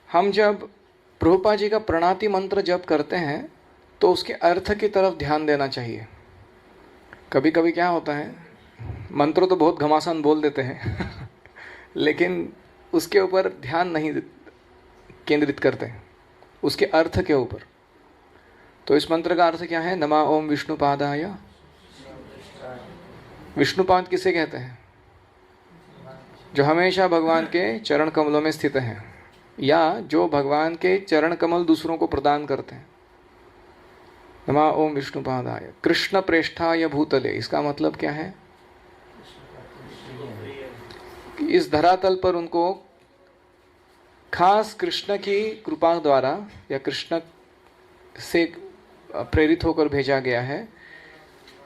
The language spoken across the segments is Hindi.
हम जब प्रभुपाद जी का प्रणाति मंत्र जप करते हैं तो उसके अर्थ की तरफ ध्यान देना चाहिए। कभी कभी क्या होता है, मंत्र तो बहुत घमासान बोल देते हैं लेकिन उसके ऊपर ध्यान नहीं केंद्रित करते, उसके अर्थ के ऊपर। तो इस मंत्र का अर्थ क्या है? नमः ओम विष्णुपादाय। विष्णुपाद किसे कहते हैं? जो हमेशा भगवान के चरण कमलों में स्थित हैं, या जो भगवान के चरण कमल दूसरों को प्रदान करते हैं। नमः ओम विष्णुपादाय कृष्ण प्रेष्ठाय भूतले। इसका मतलब क्या है? कि इस धरातल पर उनको खास कृष्ण की कृपा द्वारा या कृष्ण से प्रेरित होकर भेजा गया है,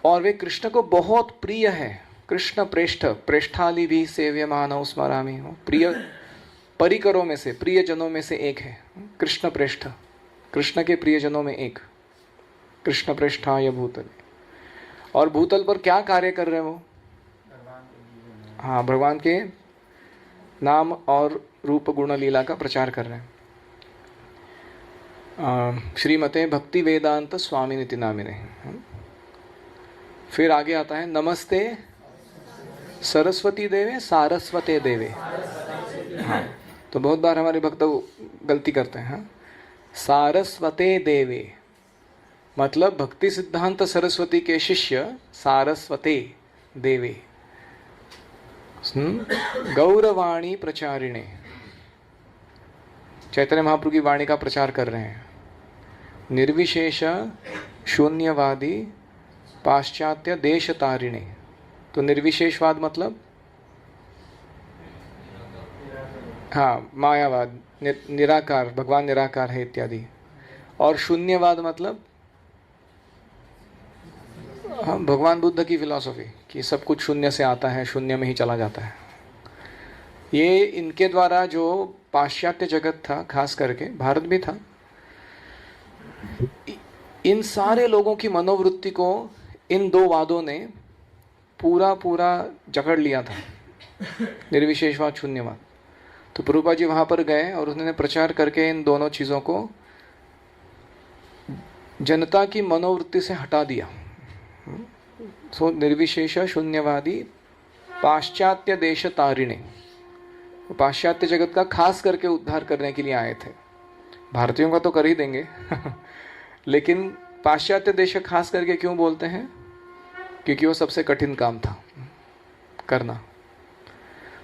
और वे कृष्ण को बहुत प्रिय है। कृष्ण प्रेष्ठ, प्रेष्ठाली भी सेव्यमानौ स्मरामि हो, प्रिय परिकरों में से, प्रियजनों में से एक है कृष्ण प्रेष्ठ, कृष्ण के प्रियजनों में एक। कृष्ण प्रेष्ठाय भूतले। और भूतल पर क्या कार्य कर रहे हैं वो? हाँ, भगवान के नाम और रूप गुण लीला का प्रचार कर रहे हैं। श्रीमते भक्ति वेदांत स्वामी निति नामिने। फिर आगे आता है नमस्ते सरस्वती देवे सारस्वते देवे। हाँ, तो बहुत बार हमारे भक्त गलती करते हैं। हाँ, सारस्वते देवे मतलब भक्ति सिद्धांत सरस्वती के शिष्य सारस्वते देवे। गौरवाणी प्रचारिणे, चैतन्य महाप्रभु की वाणी का प्रचार कर रहे हैं। निर्विशेष शून्यवादी पाश्चात्य देश तारिणे। तो निर्विशेषवाद मतलब हाँ, मायावाद, निराकार, भगवान निराकार है इत्यादि। और शून्यवाद मतलब हम भगवान बुद्ध की फिलॉसफी कि सब कुछ शून्य से आता है, शून्य में ही चला जाता है। ये इनके द्वारा जो पाश्चात्य जगत था, खास करके भारत भी था, इन सारे लोगों की मनोवृत्ति को इन दो वादों ने पूरा जकड़ लिया था, निर्विशेषवाद शून्यवाद। तो प्रभुपाद जी वहाँ पर गए और उन्होंने प्रचार करके इन दोनों चीज़ों को जनता की मनोवृत्ति से हटा दिया। सो निर्विशेष शून्यवादी पाश्चात्य देश तारिणे, पाश्चात्य जगत का खास करके उद्धार करने के लिए आए थे। भारतीयों का तो कर ही देंगे लेकिन पाश्चात्य देश खास करके क्यों बोलते हैं? क्योंकि वो सबसे कठिन काम था करना,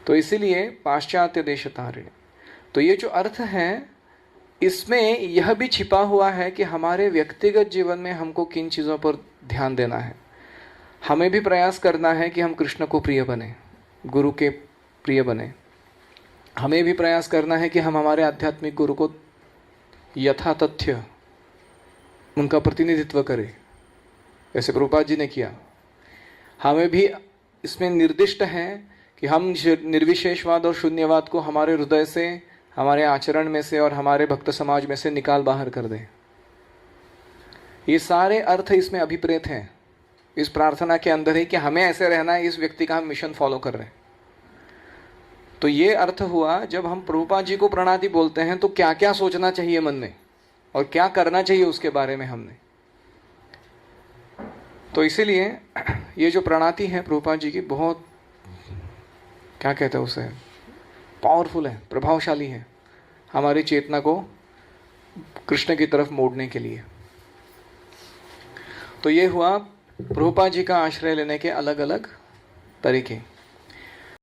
तो इसीलिए पाश्चात्य देश तारिणे। तो ये जो अर्थ है, इसमें यह भी छिपा हुआ है कि हमारे व्यक्तिगत जीवन में हमको किन चीज़ों पर ध्यान देना है। हमें भी प्रयास करना है कि हम कृष्ण को प्रिय बने, गुरु के प्रिय बने। हमें भी प्रयास करना है कि हम हमारे आध्यात्मिक गुरु को यथातथ्य उनका प्रतिनिधित्व करें, जैसे प्रभुपाद जी ने किया। हमें भी इसमें निर्दिष्ट है कि हम निर्विशेषवाद और शून्यवाद को हमारे हृदय से, हमारे आचरण में से और हमारे भक्त समाज में से निकाल बाहर कर दें। ये सारे अर्थ इसमें अभिप्रेत हैं, इस प्रार्थना के अंदर ही कि हमें ऐसे रहना है, इस व्यक्ति का हम मिशन फॉलो कर रहे हैं। तो ये अर्थ हुआ, जब हम प्रभुपाद जी को प्रणाति बोलते हैं तो क्या क्या सोचना चाहिए मन में और क्या करना चाहिए उसके बारे में हमने। तो इसीलिए ये जो प्रणाति है प्रभुपाद जी की, बहुत क्या कहते हैं उसे, पावरफुल है, प्रभावशाली है हमारी चेतना को कृष्ण की तरफ मोड़ने के लिए। तो ये हुआ प्रभुपाद जी का आश्रय लेने के अलग अलग तरीके।